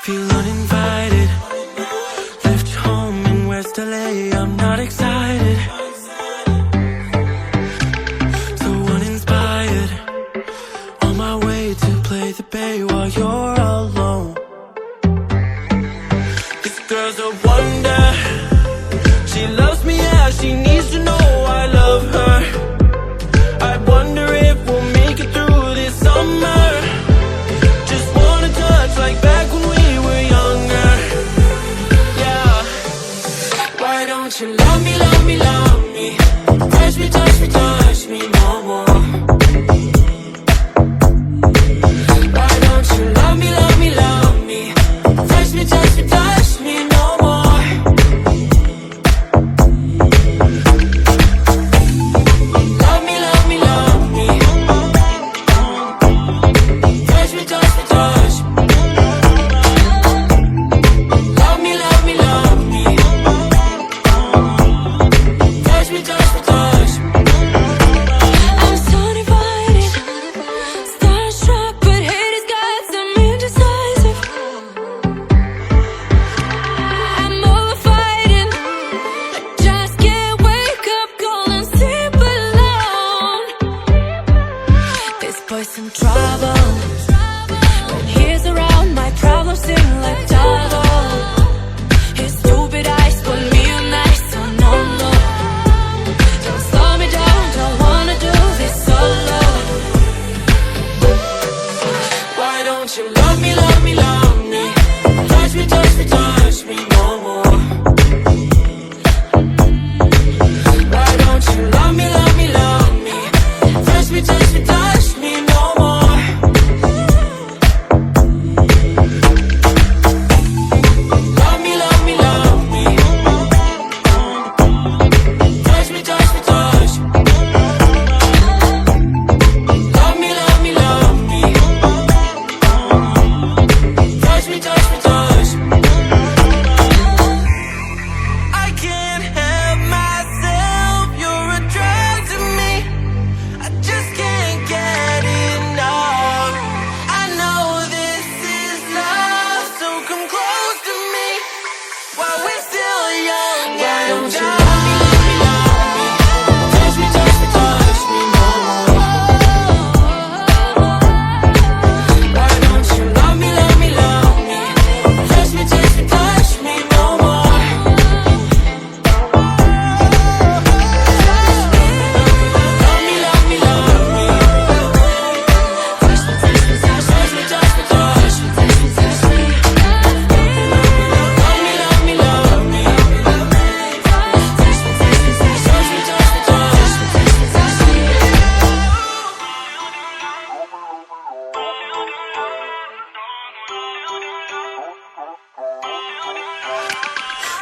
Feel uninvited. Left home in West LA, I'm not excited. So uninspired. On my way to play the bay while you're alone. This girl's a wonder. She loves me, yeah, she needs to know I love her. I wonder if we'll make it through this summer. Just wanna touch like back when we were younger. Yeah. Why don't you love me, love me, love me? Touch me, touch me, touch me no more. Why don't you love me, love me, love me? Touch me, touch me, touch me no more. Love me, love me, love me. Touch me, touch me, touch me. Love me, love me, love me. Touch me, touch me, touch me. I'm so divided, starstruck, but hate has got some indecisive. I'm over fighting, I just can't wake up cold and sleep alone. This boy's some trouble. When he's around, my problems seem like double. His stupid eyes put me on ice, so no, no. Don't slow me down, don't wanna do this solo. Why don't you love me, love me, love me? Touch me, touch me, touch me no more. Why don't you love me, love me, love me? Touch me, touch me, touch me no more. Love me, love me, love me. Touch me, touch me, touch me. Love me, love me, love me. Touch me, touch me, touch me. I can't help myself, you're a drug to me. I just can't get enough. I know this is love, so come close to me while we're still young. Why don't you love me, love me, love me? Touch me, touch me, touch me no more. Why don't you love me, love me, love me? Touch me, touch me, touch me no more. Love me, love me, love me. Touch me, touch me, touch me, touch me, touch me, touch me, touch me. Love me, love me, love me. Touch me, touch me, touch me, touch me, touch me, touch me, touch me, touch me.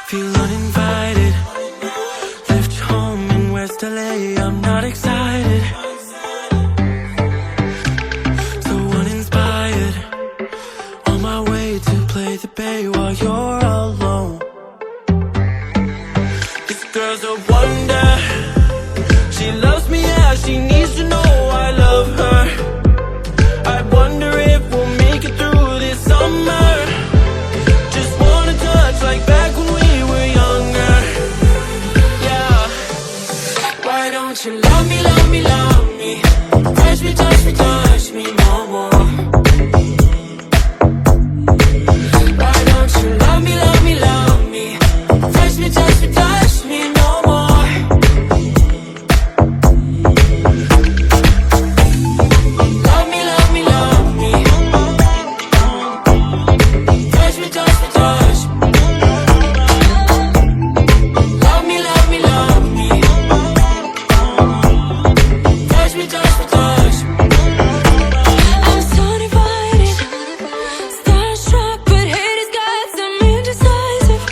Feel uninvited. Left home in West LA, I'm not excited. So uninspired. On my way to play the bay while you're alone. This girl's a wonder. She loves me, yeah, she needs to know I love her. I wonder if we'll make it through this summer. Just wanna touch like back when we were younger. Yeah. Why don't you love me, love me, love me? Touch me, touch me, touch me no more. Why don't you love me, love me, love me? Touch me, touch me, touch me no more. Love me, love me, love me. Touch me, touch me, touch me. Love me, love me, love me. Touch me, touch me, touch me. I'm so divided, starstruck, but hate has got some indecisive.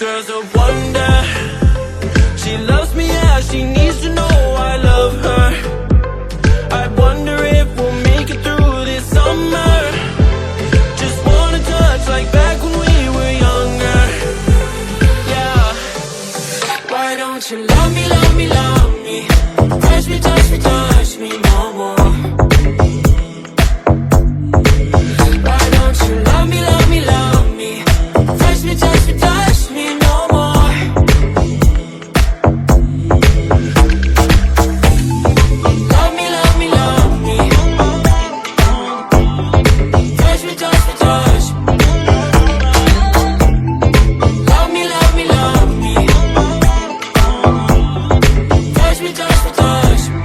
girl's a wonder. She loves me, yeah, she needs to know I love her. I wonder if we'll make it through this summer. Just wanna touch like back when we were younger. Yeah. Why don't you love me, love me, love me? Touch me, touch me, touch me no more. Why don't you love me, love me, love me? Touch me, touch me, touch me no more. Love me, love me, love me. Touch me, touch me, touch me. Love me, love me, love me. Touch me, touch me, touch me.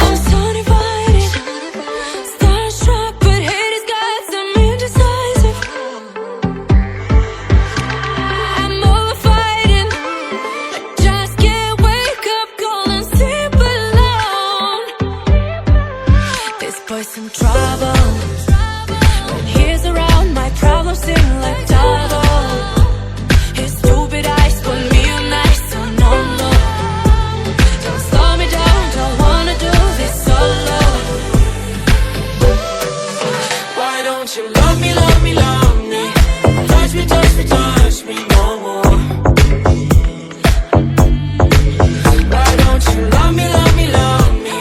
I'm so divided, starstruck, but hate has got some indecisive. I'm over fighting, I just can't wake up cold and sleep alone. This boy's some trouble. When he's around, my problems seem like double. His stupid eyes put me on ice, so no, no. Don't slow me down, don't wanna do this solo. Why don't you love me, love me, love me? Touch me, touch me, touch me no more. Why don't you love me, love me, love me?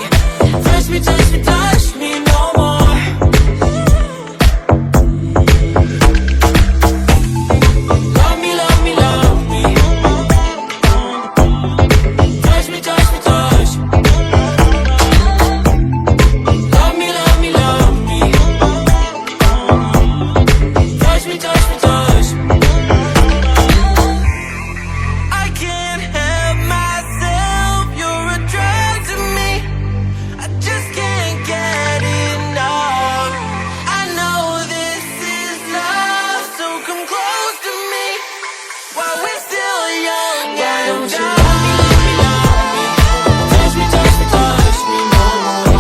Touch me, touch me, touch me no more. Love me, love me, love me. Touch me, touch me, touch me. Love me, love me, love me. Touch me, touch me, touch me. I can't help myself, you're a drug to me. I just can't get enough. I know this is love, so come close to me while we're still young. Why don't you love me, love me, love me? Touch me, touch me, touch me no more.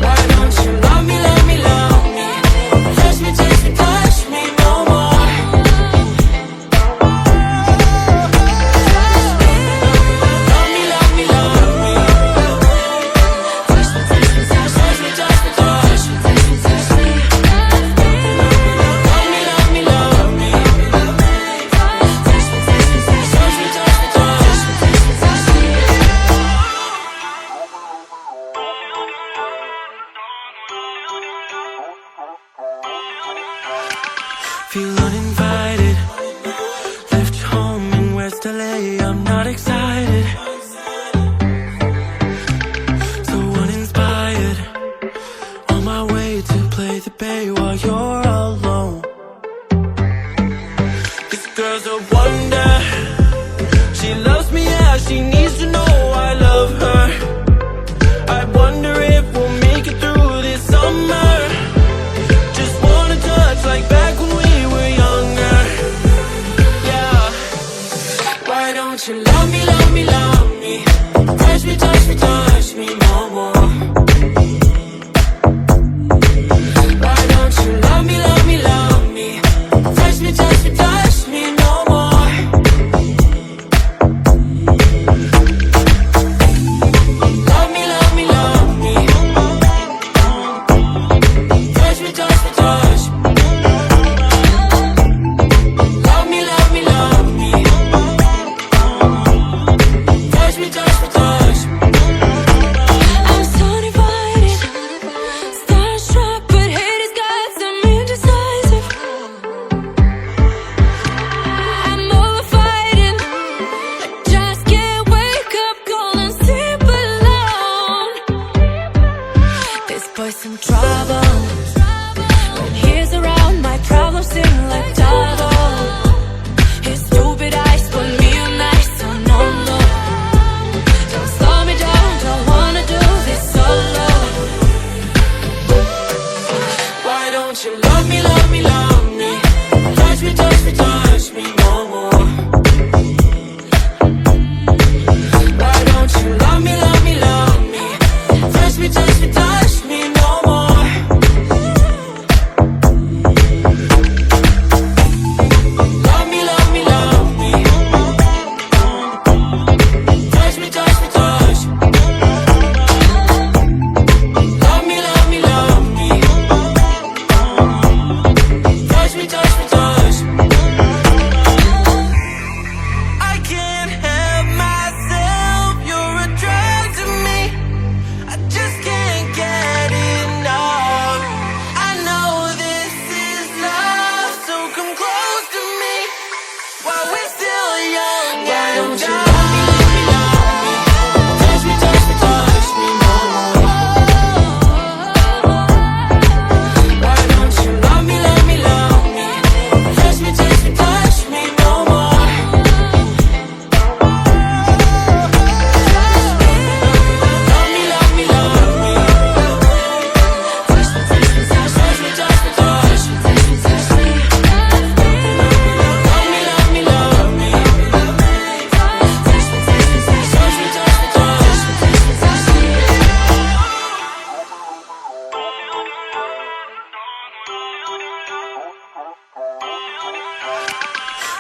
Why don't you love me, love me, love me? Touch me, touch me, touch me no more. Love me, love me, love me. Touch me, touch me, touch me, touch me, touch me, touch me, touch me. Love me, love me, love me. Touch me, touch me, touch me, touch me, touch me, touch me, touch me. Feel uninvited. Left home in West LA, I'm not excited. So uninspired. On my way to play the bay while you're alone. This girl's a wonder. She loves me, yeah, she needs to know I love her. I wonder if we'll make it through this summer. Just wanna touch like back when we were younger. Yeah. Why don't you love me, love me?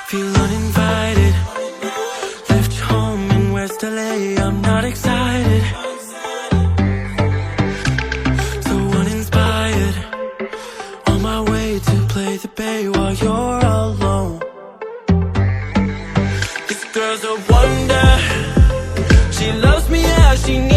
feel uninvited. Left home in West LA, I'm not excited. So uninspired, on my way to play the bay while you're alone. This girl's a wonder, she loves me as she needs